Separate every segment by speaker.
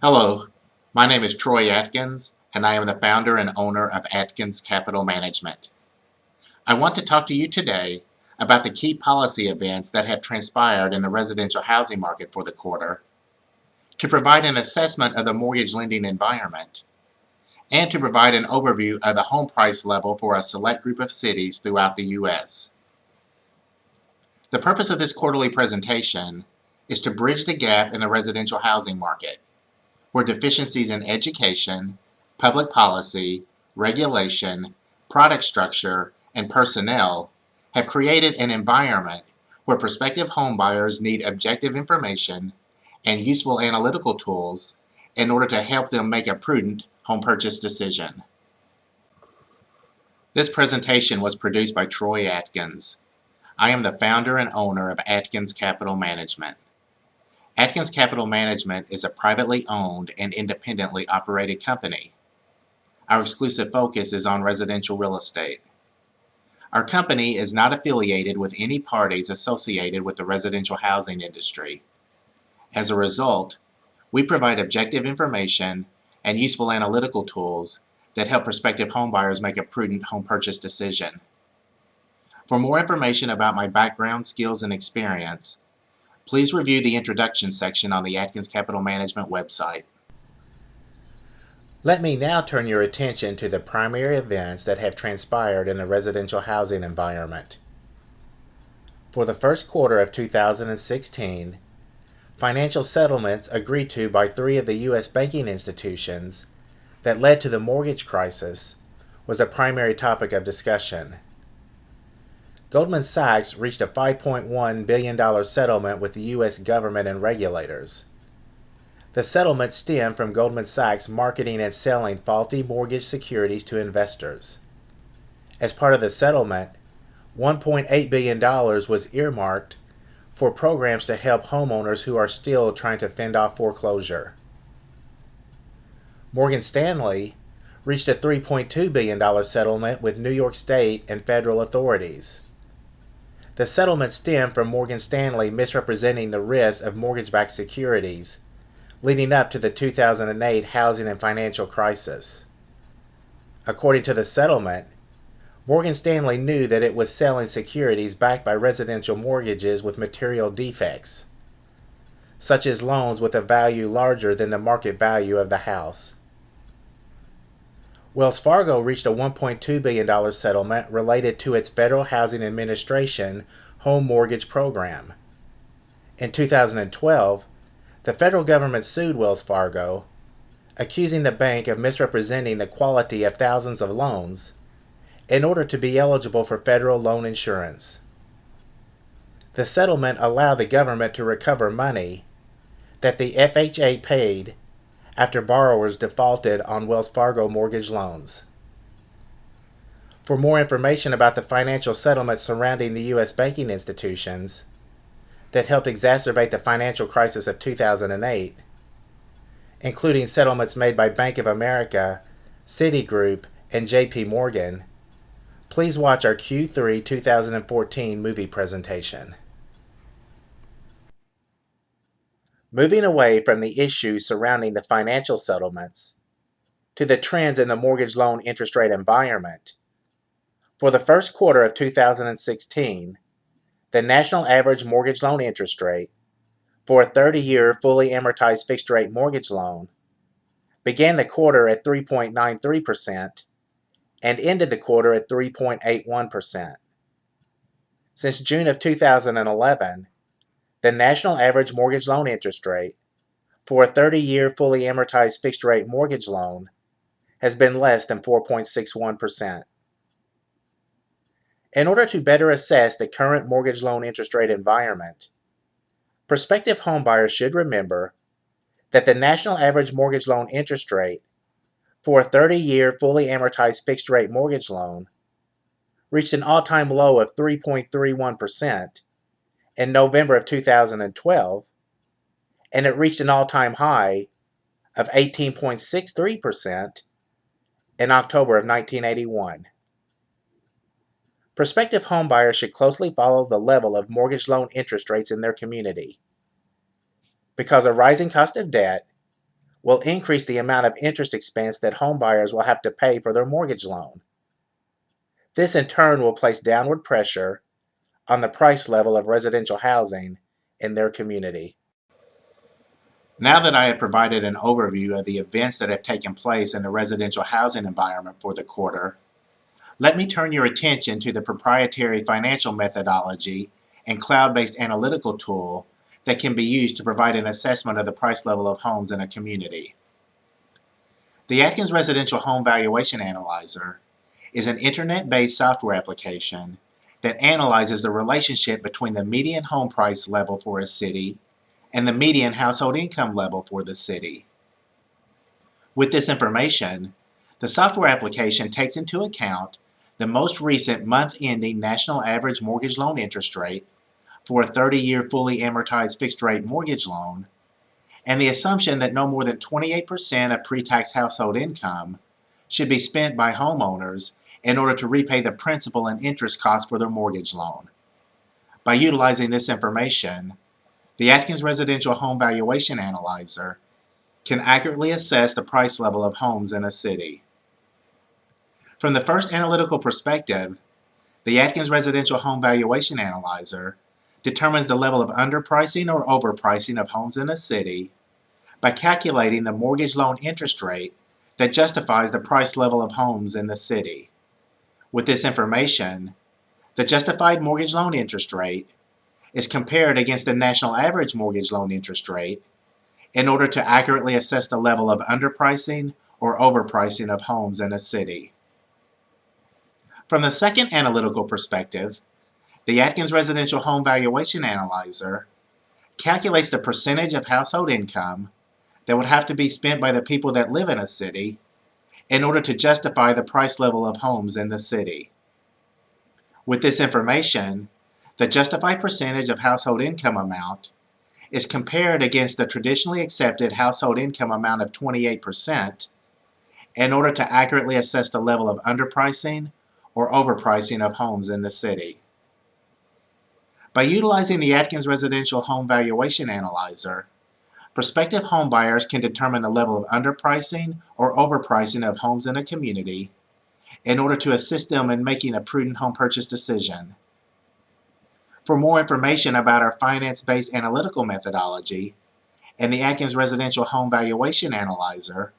Speaker 1: Hello, my name is Troy Adkins, and I am the founder and owner of Adkins Capital Management. I want to talk to you today about the key policy events that have transpired in the residential housing market for the quarter, to provide an assessment of the mortgage lending environment, and to provide an overview of the home price level for a select group of cities throughout the U.S. The purpose of this quarterly presentation is to bridge the gap in the residential housing market, where deficiencies in education, public policy, regulation, product structure, and personnel have created an environment where prospective homebuyers need objective information and useful analytical tools in order to help them make a prudent home purchase decision. This presentation was produced by Troy Adkins. I am the founder and owner of Adkins Capital Management. Adkins Capital Management is a privately owned and independently operated company. Our exclusive focus is on residential real estate. Our company is not affiliated with any parties associated with the residential housing industry. As a result, we provide objective information and useful analytical tools that help prospective homebuyers make a prudent home purchase decision. For more information about my background, skills, and experience, please review the introduction section on the Adkins Capital Management website. Let me now turn your attention to the primary events that have transpired in the residential housing environment. For the first quarter of 2016, financial settlements agreed to by 3 of the U.S. banking institutions that led to the mortgage crisis was the primary topic of discussion. Goldman Sachs reached a $5.1 billion settlement with the U.S. government and regulators. The settlement stemmed from Goldman Sachs marketing and selling faulty mortgage securities to investors. As part of the settlement, $1.8 billion was earmarked for programs to help homeowners who are still trying to fend off foreclosure. Morgan Stanley reached a $3.2 billion settlement with New York State and federal authorities. The settlement stemmed from Morgan Stanley misrepresenting the risks of mortgage-backed securities leading up to the 2008 housing and financial crisis. According to the settlement, Morgan Stanley knew that it was selling securities backed by residential mortgages with material defects, such as loans with a value larger than the market value of the house. Wells Fargo reached a $1.2 billion settlement related to its Federal Housing Administration home mortgage program. In 2012, the federal government sued Wells Fargo, accusing the bank of misrepresenting the quality of thousands of loans in order to be eligible for federal loan insurance. The settlement allowed the government to recover money that the FHA paid after borrowers defaulted on Wells Fargo mortgage loans. For more information about the financial settlements surrounding the U.S. banking institutions that helped exacerbate the financial crisis of 2008, including settlements made by Bank of America, Citigroup, and J.P. Morgan, please watch our Q3 2014 movie presentation. Moving away from the issues surrounding the financial settlements to the trends in the mortgage loan interest rate environment, for the first quarter of 2016, the national average mortgage loan interest rate for a 30-year fully amortized fixed-rate mortgage loan began the quarter at 3.93% and ended the quarter at 3.81%. Since June of 2011, the national average mortgage loan interest rate for a 30-year fully amortized fixed-rate mortgage loan has been less than 4.61%. In order to better assess the current mortgage loan interest rate environment, prospective homebuyers should remember that the national average mortgage loan interest rate for a 30-year fully amortized fixed-rate mortgage loan reached an all-time low of 3.31% in November of 2012, and it reached an all-time high of 18.63% in October of 1981. Prospective homebuyers should closely follow the level of mortgage loan interest rates in their community. Because of rising cost of debt, will increase the amount of interest expense that homebuyers will have to pay for their mortgage loan. This in turn will place downward pressure on the price level of residential housing in their community. Now that I have provided an overview of the events that have taken place in the residential housing environment for the quarter, let me turn your attention to the proprietary financial methodology and cloud-based analytical tool that can be used to provide an assessment of the price level of homes in a community. The Adkins Residential Home Valuation Analyzer is an internet-based software application that analyzes the relationship between the median home price level for a city and the median household income level for the city. With this information, the software application takes into account the most recent month-ending national average mortgage loan interest rate for a 30-year fully amortized fixed-rate mortgage loan, and the assumption that no more than 28% of pre-tax household income should be spent by homeowners in order to repay the principal and interest costs for their mortgage loan. By utilizing this information, the Adkins Residential Home Valuation Analyzer can accurately assess the price level of homes in a city. From the first analytical perspective, the Adkins Residential Home Valuation Analyzer determines the level of underpricing or overpricing of homes in a city by calculating the mortgage loan interest rate that justifies the price level of homes in the city. With this information, the justified mortgage loan interest rate is compared against the national average mortgage loan interest rate in order to accurately assess the level of underpricing or overpricing of homes in a city. From the second analytical perspective, the Adkins Residential Home Valuation Analyzer calculates the percentage of household income that would have to be spent by the people that live in a city in order to justify the price level of homes in the city. With this information, the justified percentage of household income amount is compared against the traditionally accepted household income amount of 28% in order to accurately assess the level of underpricing or overpricing of homes in the city. By utilizing the Adkins Residential Home Valuation Analyzer, prospective homebuyers can determine the level of underpricing or overpricing of homes in a community in order to assist them in making a prudent home purchase decision. For more information about our finance-based analytical methodology and the Adkins Residential Home Valuation Analyzer,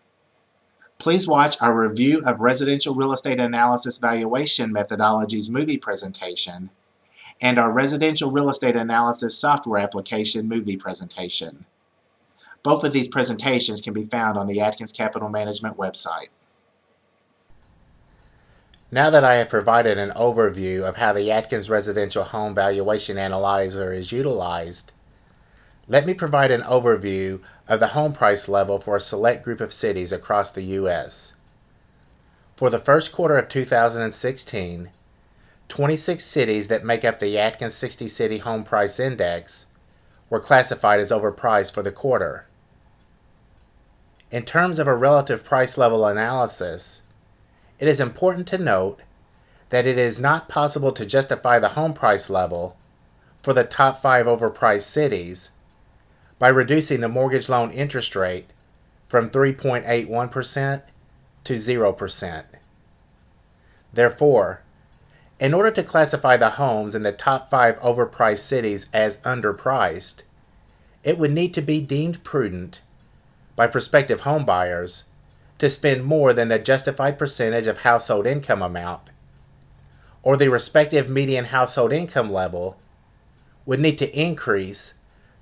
Speaker 1: please watch our review of residential real estate analysis valuation methodologies movie presentation and our residential real estate analysis software application movie presentation. Both of these presentations can be found on the Adkins Capital Management website. Now that I have provided an overview of how the Adkins Residential Home Valuation Analyzer is utilized, let me provide an overview of the home price level for a select group of cities across the U.S. For the first quarter of 2016, 26 cities that make up the Adkins 60 City Home Price Index were classified as overpriced for the quarter. In terms of a relative price level analysis, it is important to note that it is not possible to justify the home price level for the top 5 overpriced cities by reducing the mortgage loan interest rate from 3.81% to 0%. Therefore, in order to classify the homes in the top 5 overpriced cities as underpriced, it would need to be deemed prudent by prospective homebuyers to spend more than the justified percentage of household income amount, or the respective median household income level would need to increase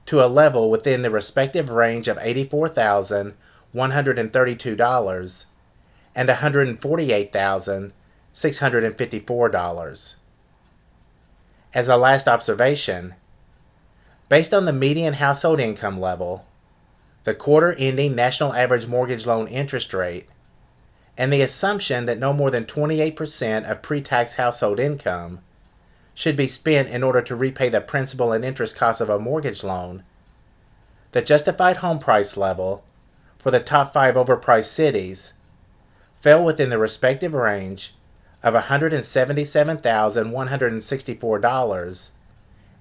Speaker 1: to a level within the respective range of $84,132 and $148,654. As a last observation, based on the median household income level, the quarter-ending national average mortgage loan interest rate, and the assumption that no more than 28% of pre-tax household income should be spent in order to repay the principal and interest costs of a mortgage loan, the justified home price level for the top 5 overpriced cities fell within the respective range of $177,164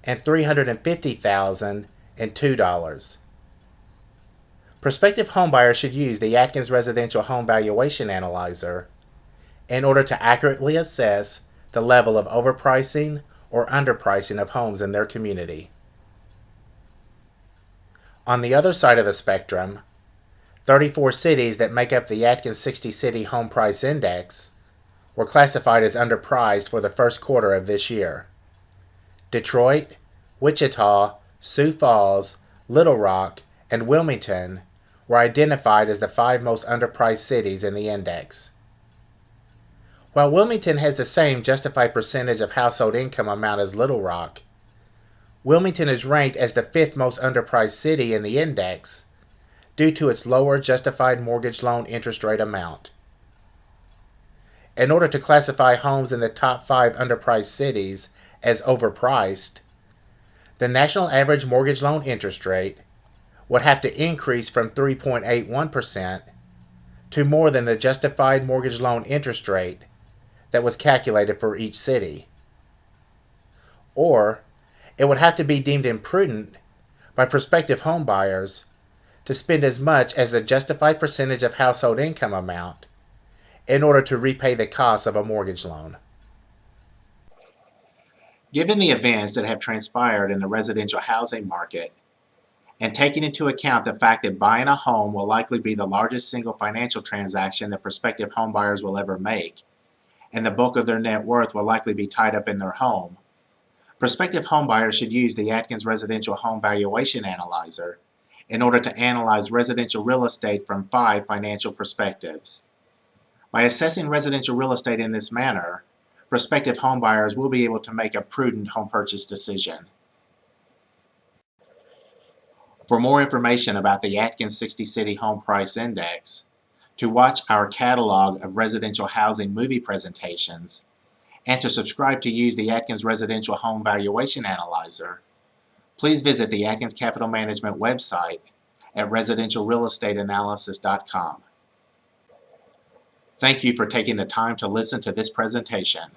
Speaker 1: and $350,002. Prospective homebuyers should use the Adkins Residential Home Valuation Analyzer in order to accurately assess the level of overpricing or underpricing of homes in their community. On the other side of the spectrum, 34 cities that make up the Adkins 60 City Home Price Index were classified as underpriced for the first quarter of this year. Detroit, Wichita, Sioux Falls, Little Rock, and Wilmington were identified as the 5 most underpriced cities in the index. While Wilmington has the same justified percentage of household income amount as Little Rock, Wilmington is ranked as the 5th most underpriced city in the index due to its lower justified mortgage loan interest rate amount. In order to classify homes in the top 5 underpriced cities as overpriced, the national average mortgage loan interest rate would have to increase from 3.81% to more than the justified mortgage loan interest rate that was calculated for each city. Or it would have to be deemed imprudent by prospective home buyers to spend as much as the justified percentage of household income amount in order to repay the cost of a mortgage loan. Given the events that have transpired in the residential housing market, and taking into account the fact that buying a home will likely be the largest single financial transaction that prospective homebuyers will ever make, and the bulk of their net worth will likely be tied up in their home, prospective homebuyers should use the Adkins Residential Home Valuation Analyzer in order to analyze residential real estate from 5 financial perspectives. By assessing residential real estate in this manner, prospective homebuyers will be able to make a prudent home purchase decision. For more information about the Adkins 60 City Home Price Index, to watch our catalog of residential housing movie presentations, and to subscribe to use the Adkins Residential Home Valuation Analyzer, please visit the Adkins Capital Management website at residentialrealestateanalysis.com. Thank you for taking the time to listen to this presentation.